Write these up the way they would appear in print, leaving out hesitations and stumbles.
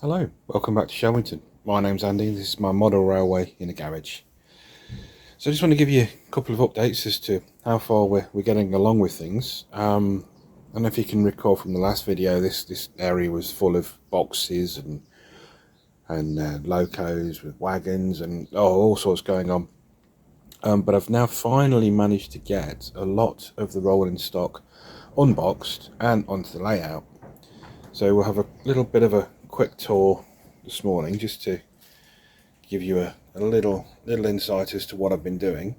Hello, welcome back to Shelvington. My name's Andy, this is my model railway in a garage. So I just want to give you a couple of updates as to how far we're getting along with things. I don't know if you can recall from the last video, this area was full of boxes and locos with wagons and all sorts going on. But I've now finally managed to get a lot of the rolling stock unboxed and onto the layout. So we'll have a little bit of a quick tour this morning just to give you a little insight as to what I've been doing.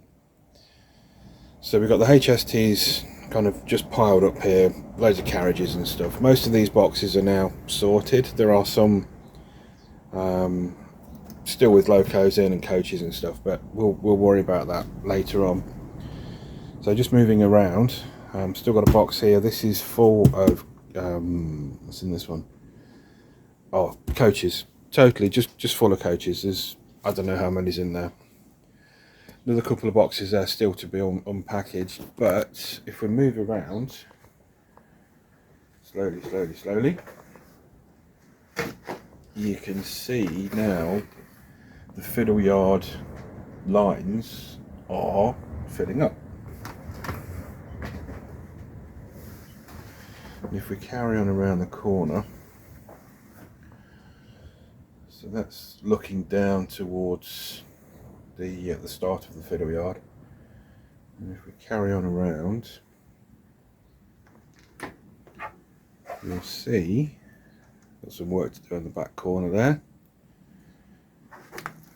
So we've got the HSTs kind of just piled up here, loads of carriages and stuff. Most of these boxes are now sorted. There are some still with locos in and coaches and stuff, but we'll worry about that later on. So just moving around, still got a box here. This is full of what's in this one? Oh, coaches. Totally just full of coaches. There's I don't know how many's in there. Another couple of boxes there still to be unpackaged, but if we move around slowly, you can see now the fiddle yard lines are filling up. And if we carry on around the corner, so that's looking down towards the start of the fiddle yard. And if we carry on around, you'll see got some work to do in the back corner there.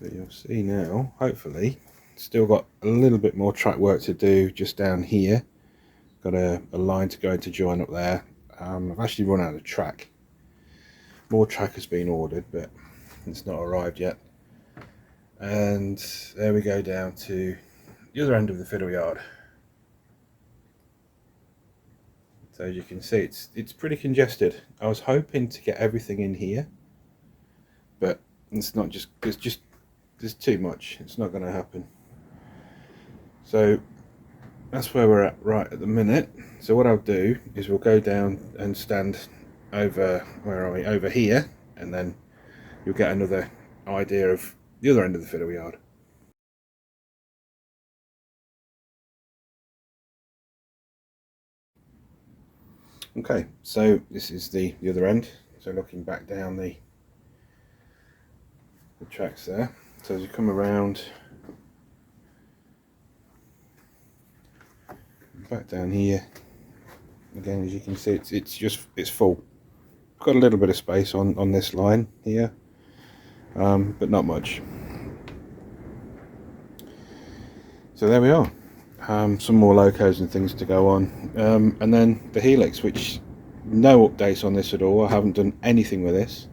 But you'll see now, hopefully, still got a little bit more track work to do just down here. Got a line to go into join up there. I've actually run out of track. More track has been ordered, but it's not arrived yet. And there we go down to the other end of the fiddle yard. So as you can see, it's pretty congested. I was hoping to get everything in here, but it's not. There's too much. It's not going to happen. So that's where we're at right at the minute. So what I'll do is we'll go down and stand over, where are we, over here, and then you'll get another idea of the other end of the fiddle yard. Okay, so this is the other end. So looking back down the tracks there. So as you come around, back down here, again, as you can see, it's full. Got a little bit of space on this line here, but not much. So there we are. Some more locos and things to go on, and then the helix, which no updates on this at all. I haven't done anything with this.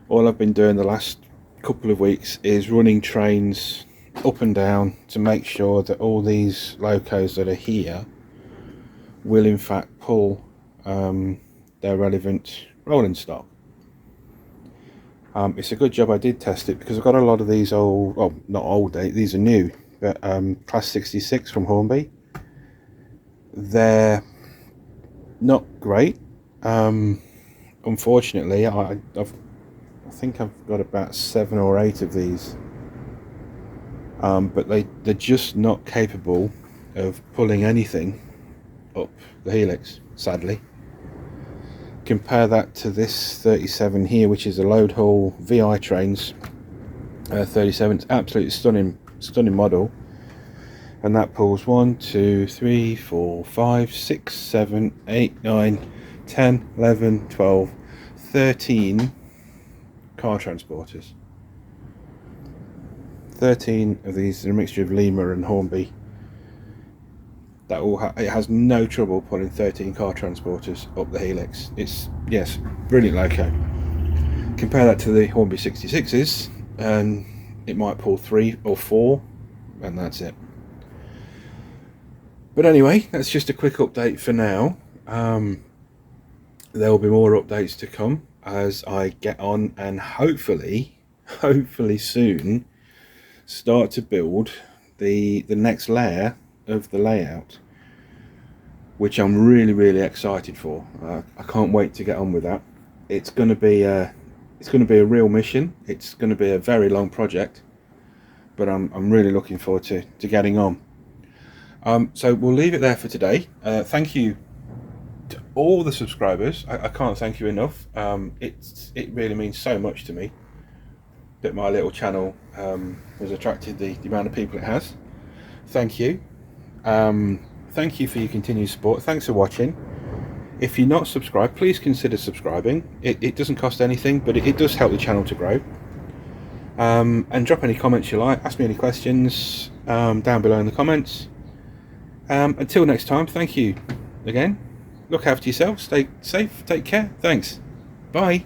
All I've been doing the last couple of weeks is running trains up and down to make sure that all these locos that are here will in fact pull their relevant rolling stock. It's a good job I did test it, because I've got a lot of these old, well, not old, these are new, but class 66 from Hornby. They're not great. Unfortunately, I think I've got about 7 or 8 of these, but they're just not capable of pulling anything up the helix, sadly. Compare that to this 37 here, which is a load haul VI trains 37. It's absolutely stunning model, and that pulls 1 2 3 4 5 6 7 8 9 10 11 12 13 car transporters. 13 of these are a mixture of Lima and Hornby. That all it has no trouble pulling 13 car transporters up the helix. It's, yes, brilliant loco. Compare that to the Hornby 66s, and it might pull 3 or 4, and that's it. But anyway, that's just a quick update for now. There will be more updates to come as I get on, and hopefully soon start to build the next layer of the layout, which I'm really excited for. I can't wait to get on with that. It's going to be It's going to be a real mission. It's going to be a very long project, but I'm really looking forward to getting on. So we'll leave it there for today. Thank you to all the subscribers. I can't thank you enough. It really means so much to me that my little channel has attracted the amount of people it has. Thank you. Thank you for your continued support. Thanks for watching. If you're not subscribed, please consider subscribing. It doesn't cost anything, but it does help the channel to grow. And drop any comments you like. Ask me any questions down below in the comments. Until next time, thank you again. Look after yourself. Stay safe. Take care. Thanks. Bye.